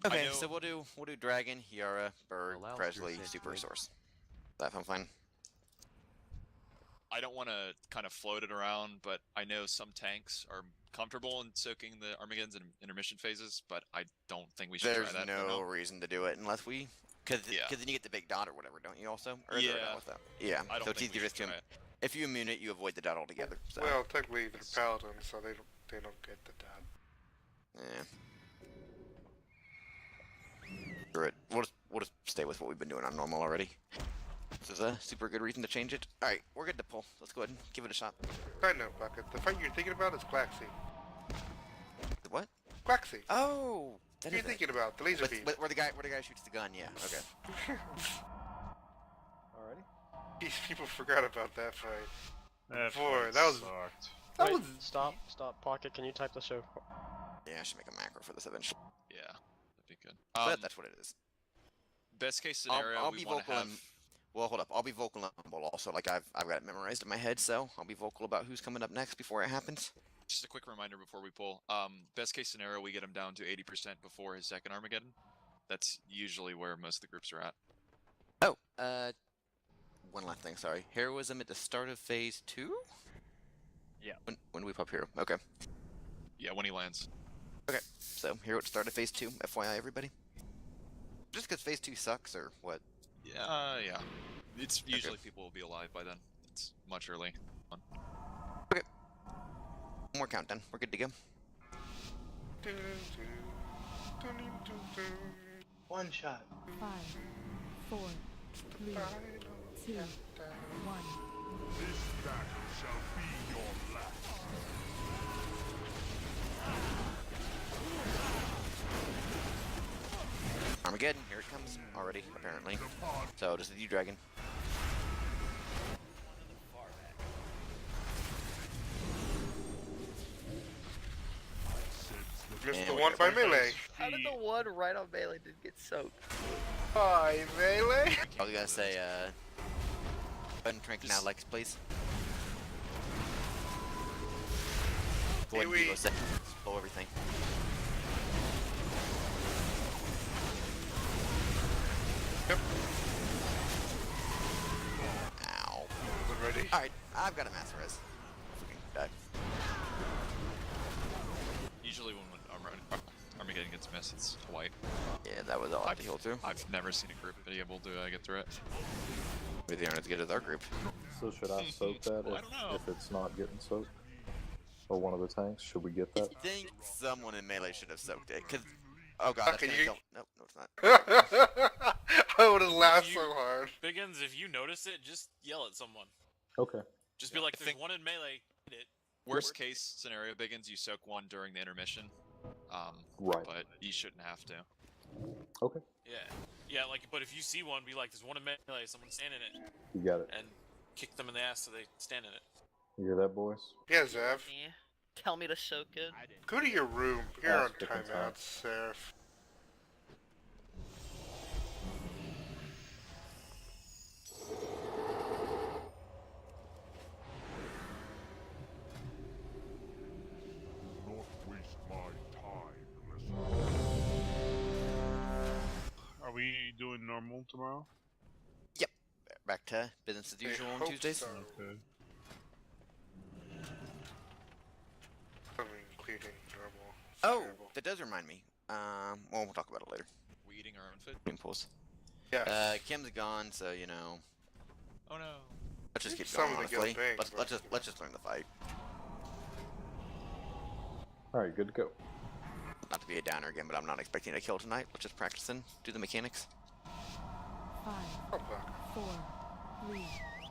Okay, so we'll do Dragon, Hiara, Berg, Presley, Super Source. That sounds fine. I don't want to kind of float it around, but I know some tanks are comfortable in soaking the Armageddons in intermission phases, but I don't think we should There's try that. no reason to do it unless we, because then you get the big dot or whatever, don't you? Also, or is there a dot with that? Yeah. I don't So it's think we easier just should to. try it. If you immune it, you avoid the dot altogether. So. Well, technically they're paladins, so they don't get the dot. Yeah. Screw it. We'll just stay with what we've been doing on normal already. This is a super good reason to change it. Alright, we're good to pull. Let's go ahead and give it a shot. Side note, Bucket. The fight you're thinking about is Quaxi. What? Quaxi. Oh! What are you thinking about? The laser beam. Where the guy shoots the gun, yeah. Okay. Alrighty. These people forgot about that fight. That Boy, fight that was... sucked. That Wait, was... stop, Pocket. Can you type the show? Yeah, I should make a macro for this eventually. Yeah, that'd be good. But that's what it is. Best case scenario, I'll we be want to vocal have... Well, hold up. I'll be vocal and humble also. Like, I've got it memorized in my head, so I'll be vocal about who's coming up next before it happens. Just a quick reminder before we pull. Best case scenario, we get him down to 80% before his second Armageddon. That's usually where most of the groups are at. Oh, one last thing, sorry. Heroism at the start of phase 2? Yeah. When we pop hero. Okay. Yeah, when he lands. Okay, so hero at the start of phase 2, FYI everybody. Just because phase 2 sucks, or what? Yeah. It's usually people will be alive by then. It's much early. Okay. One more countdown. We're good to go. One shot. 5, 4, 3, 2, 1. This battle shall be your last. Armageddon, here it comes. Already, apparently. So, this is you, Dragon. Missed the one by melee. How did the one right on melee did get soaked? By melee? I was gonna say, button drink now, Lex, please. Go ahead and Evo set. Blow everything. Yep. Ow. Ready? Alright, I've got a mass res. Freaking die. Usually when Armageddon gets missed, it's a wipe. Yeah, that was all I had to heal through. I've never seen a group be able to get through it. Maybe they aren't as good as our group. So should I soak that if it's not getting soaked? Or one of the tanks? Should we get that? I think someone in melee should have soaked it, cause... Oh god, that's Okay, gonna you... kill... Nope, no it's not. I would've laughed so hard. Biggins, if you notice it, just yell at someone. Okay. Just be like, there's one in melee, hit it. Worst case scenario, Biggins, you soak one during the intermission. Right. But you shouldn't have to. Okay. Yeah, like, but if you see one, be like, there's one in melee, someone stand in it. You got it. And kick them in the ass so they stand in it. You hear that, boys? Yeah, Zev. Yeah. Tell me to soak it. Go to your room. You're on That's different timeout, Seraph. Not waste my time, Are we doing normal tomorrow? Yep. Back to business as usual on Tuesdays. So. Okay. Including normal. Oh, that does remind me. Well, we'll talk about it later. We eating our own food? Impulse. Yeah. Kim's gone, so you know. Oh no. Let's just keep Some going. of the Honestly, guild bang, let's just learn the fight. All right, good to go. Not to be a downer again, but I'm not expecting a kill tonight. Let's just practice and do the mechanics. 5, Oh, fuck. 4, 3,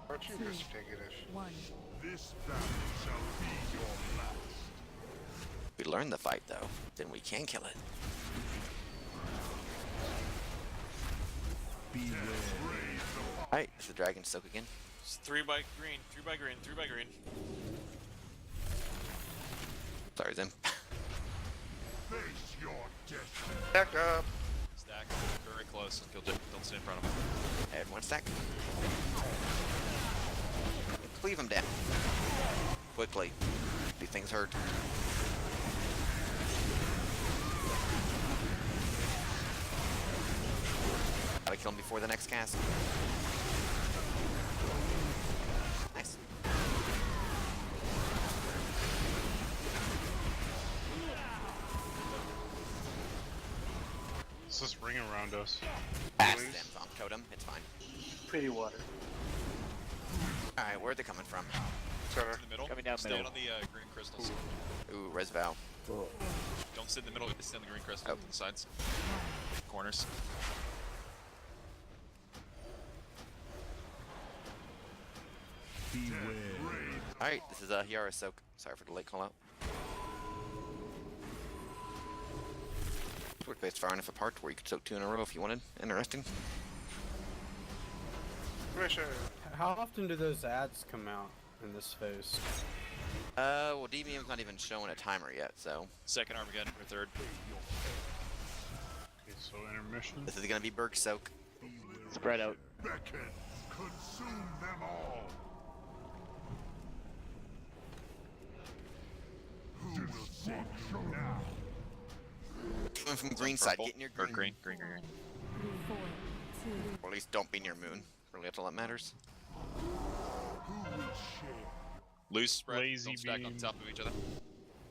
Aren't you 2, just negative? 1. This battle shall be your last. If we learn the fight, though, then we can kill it. Alright, it's the dragon soak again. It's 3 by green, 3 by green, 3 by green. Back up. Stack. Very close. Don't sit in front of him. And one stack. Cleave him down. Quickly. These things hurt. Gotta kill him before the next cast. Nice. It's this ring around us. Pass them, Zomp Totem. It's fine. Pretty water. Alright, where are they coming from? Center. In the middle. Coming down Stay middle. on the green crystals. Ooh, Res Vow. Don't sit in the middle. Stay on the green crystals to the sides. Corners. Alright, this is Hiara Soak. Sorry for the late call out. We're based far enough apart where you could soak 2 in a row if you wanted. Interesting. How often do those ads come out in this phase? Well, DBM's not even showing a timer yet, so. Second Armageddon or third. Okay, so intermission. This is gonna be Berg Soak. Spread out. Beckon, consume them all. Who will save you now? Coming from green side, get near green. Green. Or at least don't be near moon. Really, that's all that matters. Loose spread. Lazy Don't stack on beam. top of each other.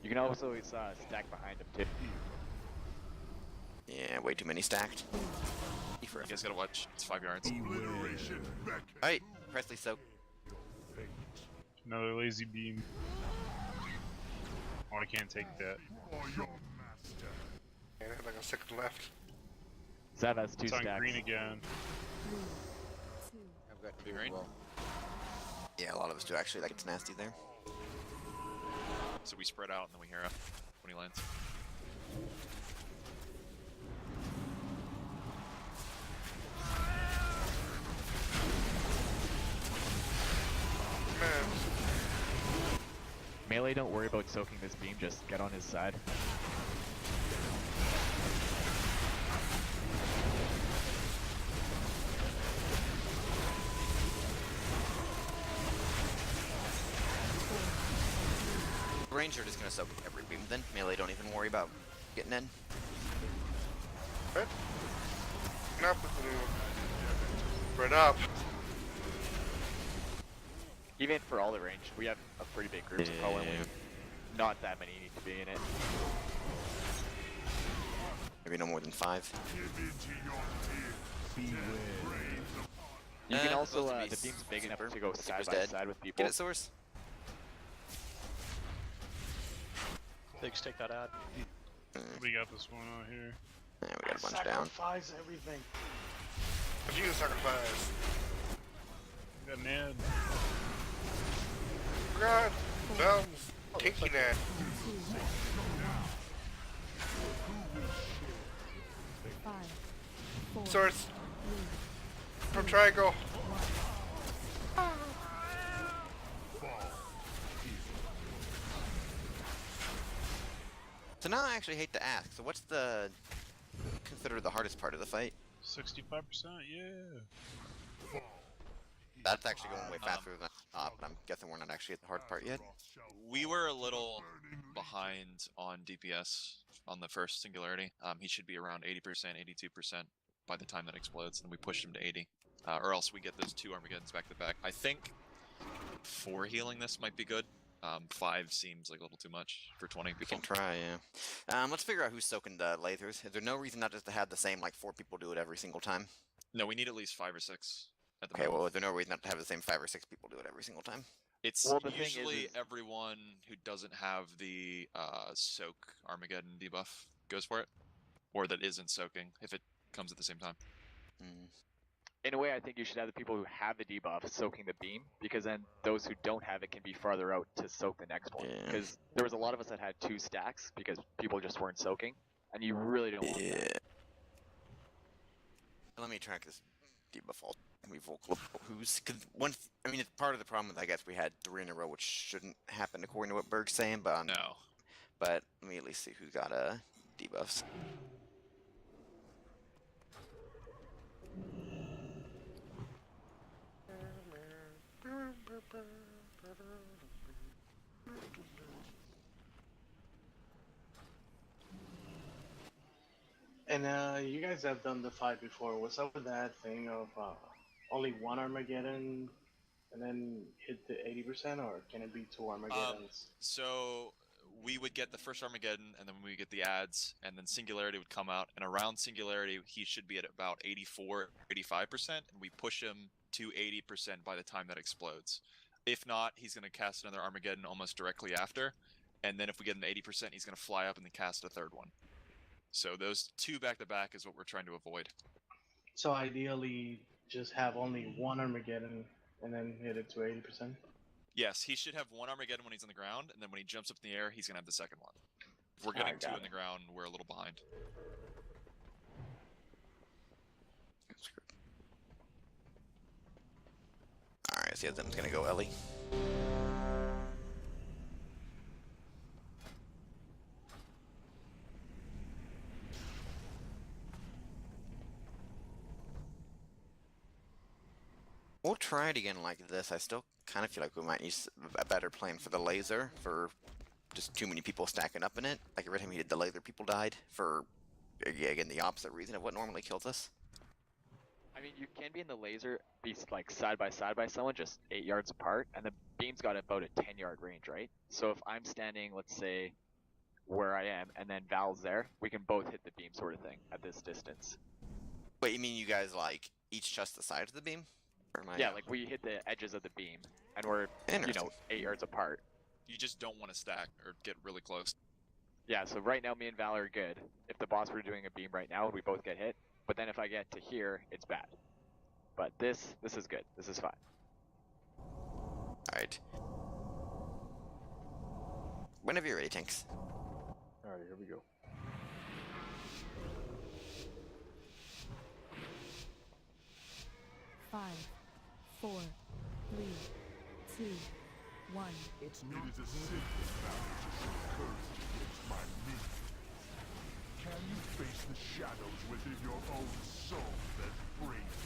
You can also stack behind him too. Yeah, way too many stacked. You guys gotta watch. It's 5 yards. Alright, Presley Soak. Another lazy beam. Oh, I can't take that. I have like a second left. Zav has 2 It's on stacks. green again. I've got Be green. Yeah, a lot of us do actually. Like, it's nasty there. So we spread out and then we hear up when he lands. Melee, don't worry about soaking this beam, just get on his side. Ranger just gonna soak every beam then. Melee don't even worry about getting in. What? Up with the spread up. Even for all the range, we have a pretty big group, so probably not that many need to be in it. Maybe no more than 5. You can also, supposed to be the beam's big enough super. to go Super's side by dead. side with people. Get it, Source? Biggs, take that ad. We got this one out here. Yeah, we got a bunch down. Sacrifice everything. What you sacrifice? We got Ned. God, thumbs, taking that. Source from triangle. So now I actually hate to ask. So what's the considered the hardest part of the fight? 65%, yeah. That's actually going way faster than I thought, but I'm guessing we're not actually at the hard part yet. We were a little behind on DPS on the first singularity. He should be around 80%, 82% by the time that explodes, and we pushed him to 80. Or else we get those 2 Armageddons back to back. I think 4 healing this might be good. 5 seems like a little too much for 20 people. We can try, yeah. Let's figure out who's soaking the lasers. Is there no reason not just to have the same, like, 4 people do it every single time? No, we need at least 5 or 6 at the Okay, moment. well, is there no reason not to have the same 5 or 6 people do it every single time? It's Well, the thing usually is everyone who doesn't have the soak Armageddon debuff goes for it, or that isn't soaking if it comes at the same time. In a way, I think you should have the people who have the debuff soaking the beam, because then those who don't have it can be farther out to soak the next one. Because there was a lot of us that had 2 stacks because people just weren't soaking, and you really don't want that. Let me track this debuff all. We vocal who's cause one. I mean, it's part of the problem. I guess we had 3 in a row, which shouldn't happen according to what Berg's saying. But no. But let me at least see who got a debuffs. And you guys have done the fight before. What's up with that thing of only one Armageddon and then hit the 80%, or can it be two Armageddons? So we would get the first Armageddon, and then we get the ads, and then Singularity would come out, and around Singularity he should be at about 84, 85%, and we push him to 80% by the time that explodes. If not, he's going to cast another Armageddon almost directly after, and then if we get an 80%, he's going to fly up and then cast a third one. So those two back-to-back is what we're trying to avoid. So ideally, just have only one Armageddon and then hit it to 80%? Yes, he should have one Armageddon when he's on the ground, and then when he jumps up in the air, he's going to have the second one. If we're getting two in the ground, we're a little behind. Alright, so the other one's going to go Ellie. We'll try it again like this. I still kind of feel like we might use a better plan for the laser, for just too many people stacking up in it. Like every time he did the laser, people died for, again, the opposite reason of what normally kills us. I mean, you can be in the laser, be like side by someone, just 8 yards apart, and the beam's got about a 10-yard range, right? So if I'm standing, let's say, where I am, and then Val's there, we can both hit the beam sort of thing at this distance. Wait, you mean you guys, like, each just the sides of the beam? Yeah, like we hit the edges of the beam, and we're, 8 yards apart. You just don't want to stack or get really close. Yeah, so right now me and Val are good. If the boss were doing a beam right now, we both get hit. But then if I get to here, it's bad. But this is good. This is fine. Alright. Whenever you're ready, Tanks. Alright, here we go. Five, 4, 3, 2, 1. It's not it is a sin to cursed against my meat. Can you face the shadows within your own soul that brings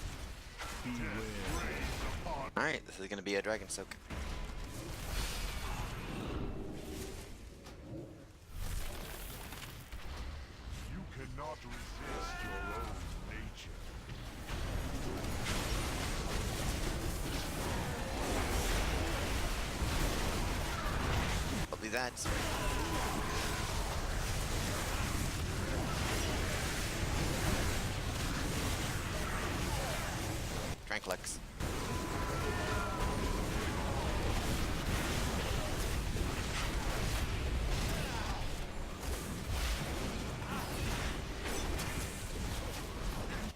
beware? Alright, this is gonna be a Dragon Soak. You cannot resist your own nature. I'll do that. Tranquilix.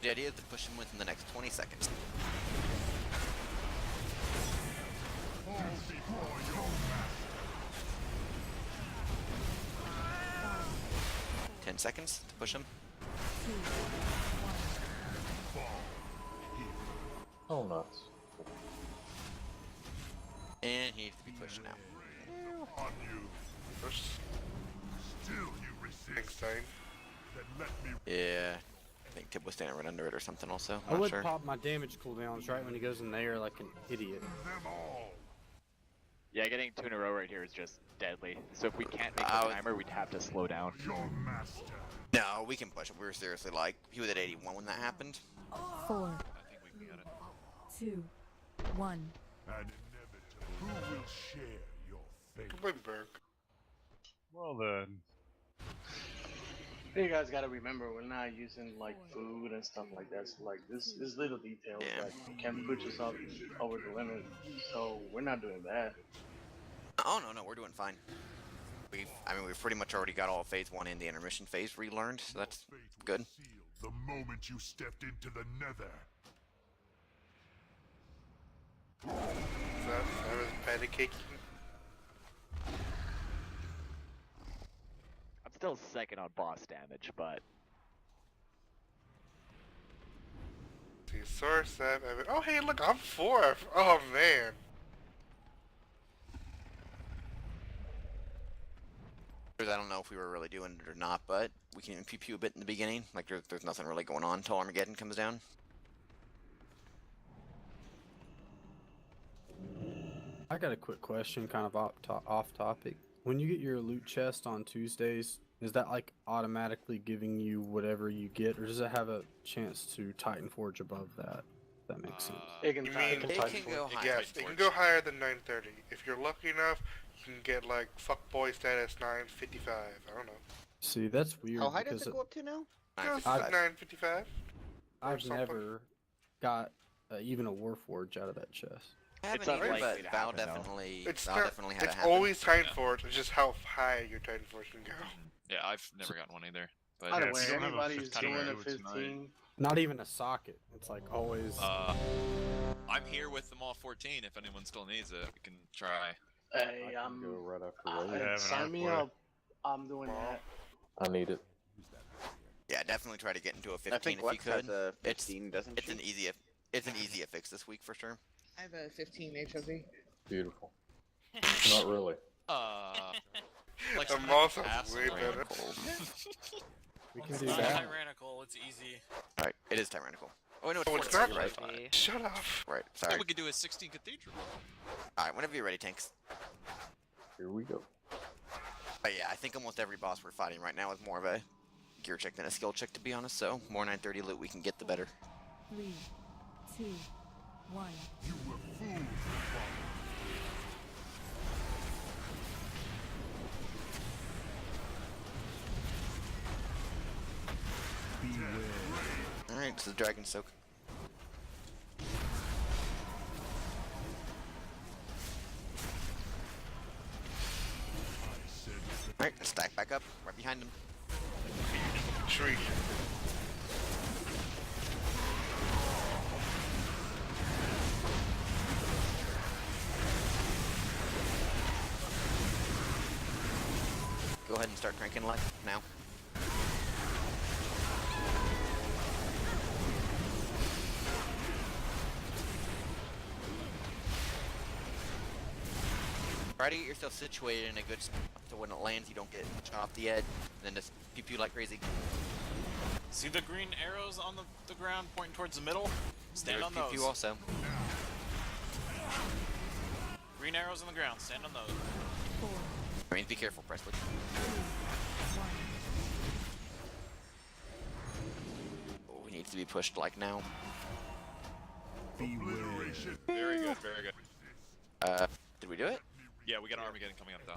The idea is to push him within the next 20 seconds. Fall before your master. 10 seconds to push him. Oh, nuts. And he needs to be pushed now. On you. Push. Still you resist. Then let me. Yeah. I think Tib was standing right under it or something also. I would pop my damage cooldowns right when he goes in the air like an idiot. Yeah, getting 2 in a row right here is just deadly. So if we can't make the timer, we'd have to slow down. Your master. No, we can push it. We were seriously like, he was at 81 when that happened. 4, I think we can get it. 2, 1. And inevitable. Who will share your fate? Lindbergh. Well then. You guys gotta remember, we're not using like food and stuff like that. So like this little details that can push us up over the limit. So we're not doing that. Oh no, we're doing fine. We've pretty much already got all of phase 1 in the intermission phase relearned, so that's good. The moment you stepped into the nether. I was pancake. I'm still second on boss damage, but See, source. Oh hey, look, I'm 4th. Oh man. There's healers, I don't know if we were really doing it or not, but we can even pew a bit in the beginning. Like, there's nothing really going on until Armageddon comes down. I got a quick question, kind of off topic. When you get your loot chest on Tuesdays, is that like automatically giving you whatever you get, or does it have a chance to Titan Forge above that? If that makes sense. It can, You mean it can go higher. Yes, it can go higher than 930. If you're lucky enough, you can get like fuckboy status 955. I don't know. See, that's weird. How high does it go up to now? It goes to 955. I've never got even a Warforge out of that chest. I haven't either, but Val definitely, had It's it happen. always Titan Forge. It's just how high your Titan Forge can go. Yeah, I've never gotten one either. But By the yeah, way, if you don't have a anybody's 15, doing a do it tonight. 15. Not even a socket. It's like always. I'm here with them all 14. If anyone still needs it, we can try. Hey, I can go right after sign me up. I'm doing that. I need it. Yeah, definitely try to get into a 15 I think if Lex you could. has a 15, doesn't It's she? an easy fix this week for sure. I have a 15 HOV. Beautiful. Not really. Like I'm also way better. We can It's do not that. tyrannical, it's easy. Alright, it is tyrannical. Oh, no, Oh, it's it's 14, not right? Shut up. Right, I sorry. thought we could do a 16 cathedral. Alright, whenever you're ready, Tanks. Here we go. But yeah, I think almost every boss we're fighting right now is more of a gear check than a skill check, to be honest, so more 930 loot we can get, the better. 3, 2, 1. You were fooled. Alright, this is Dragon Soak. Alright, stack back up, right behind him. Tree. Go ahead and start cranking life now. Try to get yourself situated in a good spot so when it lands you don't get shot off the edge, and then just pew like crazy. See the green arrows on the ground pointing towards the middle? Stand on those. Pew also. Green arrows on the ground, stand on those. 4, I mean, be careful, Presley. 2, 1. Oh, we need to be pushed like now. Obliteration. Very good, very good. Did we do it? Yeah, we got Armageddon coming up though.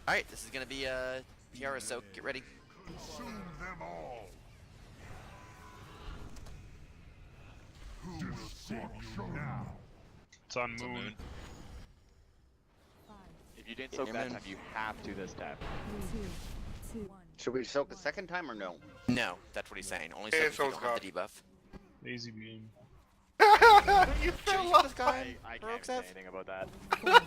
Alright, this is gonna be Tiara Soak, get ready. Consume them all. Who will save you now? It's on It's a moon. moon. If you didn't Get soak your that man. time, you have to this time. 2, 2, 1. Should we soak a second time or no? No, that's what he's saying. Only Yeah, soak if you so's don't have the debuff. Lazy beam. You fell off. Guy, I can't say anything about that. What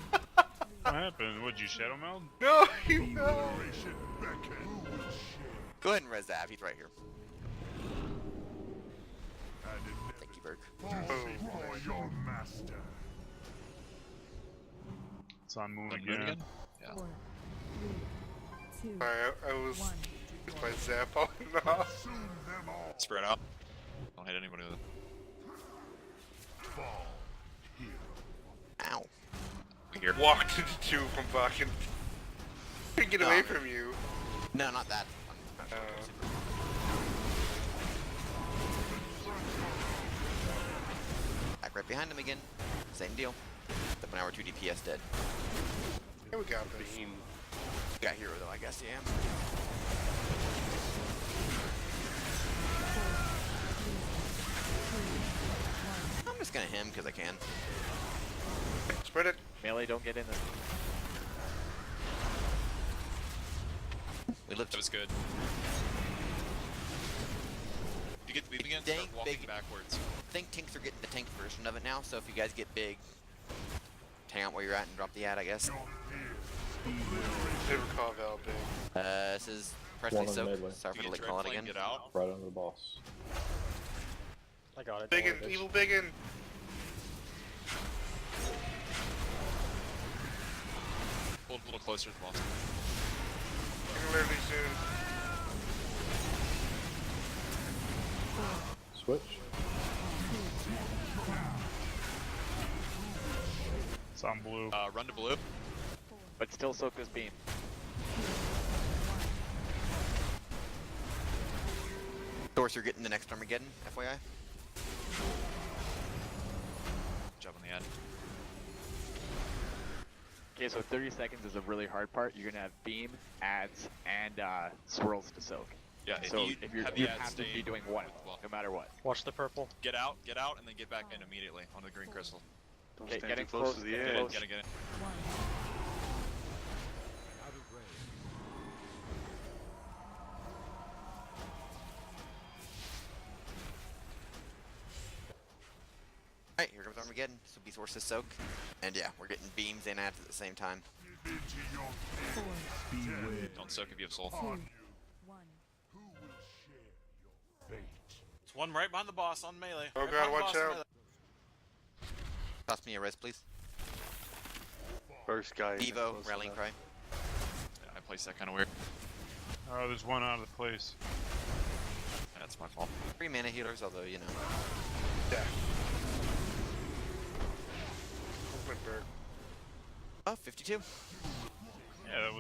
happened? Would you shadow meld? No, you fell. Obliteration beckon. Go ahead and res Zav, he's right here. And Thank you, Berg. destroy your master. It's on moon On moon again. again? Yeah. 4, 3, 2, Alright, I was 1. with my zap on and off. Consume them all. Spread out. Don't hit anybody with it. Fall. Ow. We here. Walked into two from fucking. Get away from you. No, not that. Back right behind him again. Same deal. Except now we're 2 DPS dead. Here we got this. Got hero though, I guess, yeah. I'm just gonna him because I can. Spread it. Melee, don't get in there. We lived. That was good. If you get the beam again, Dang, start walking big. backwards. I think tanks are getting the tank version of it now, so if you guys get big, hang out where you're at and drop the ad, I guess. Never call Val big. This is Presley One on Soak. melee. Sorry for You the get late call it Dreadflame, again. get out. Right under the boss. I got it. Biggin, evil biggin. Hold a little closer to the boss. literally soon. Switch. It's on blue. Run to blue. But still soak this beam. Source, you're getting the next Armageddon, FYI. Jump on the end. Okay, so 30 seconds is a really hard part. You're gonna have beam, ads, and swirls to soak. Yeah, so you if you're, have you the ads have to be staying doing one, no matter what. Watch the purple. Get out, and then get back in immediately on the green crystal. Don't Okay, stand getting too close to the getting edge. close. Get it. Out of range. Alright, here comes Armageddon. This will be Source's soak. And yeah, we're getting beams and ads at the same time. Don't soak if you have soul. 2, 1. There's one right behind the boss on melee. Oh Right god, behind the watch boss on out. melee. Toss me a res, please. First guy. Devo, rallying cry. Yeah, I placed that kind of weird. Oh, there's one out of the place. That's my fault. 3 mana healers, although, you know. Yeah. Movement bird. Oh, 52. Yeah, that was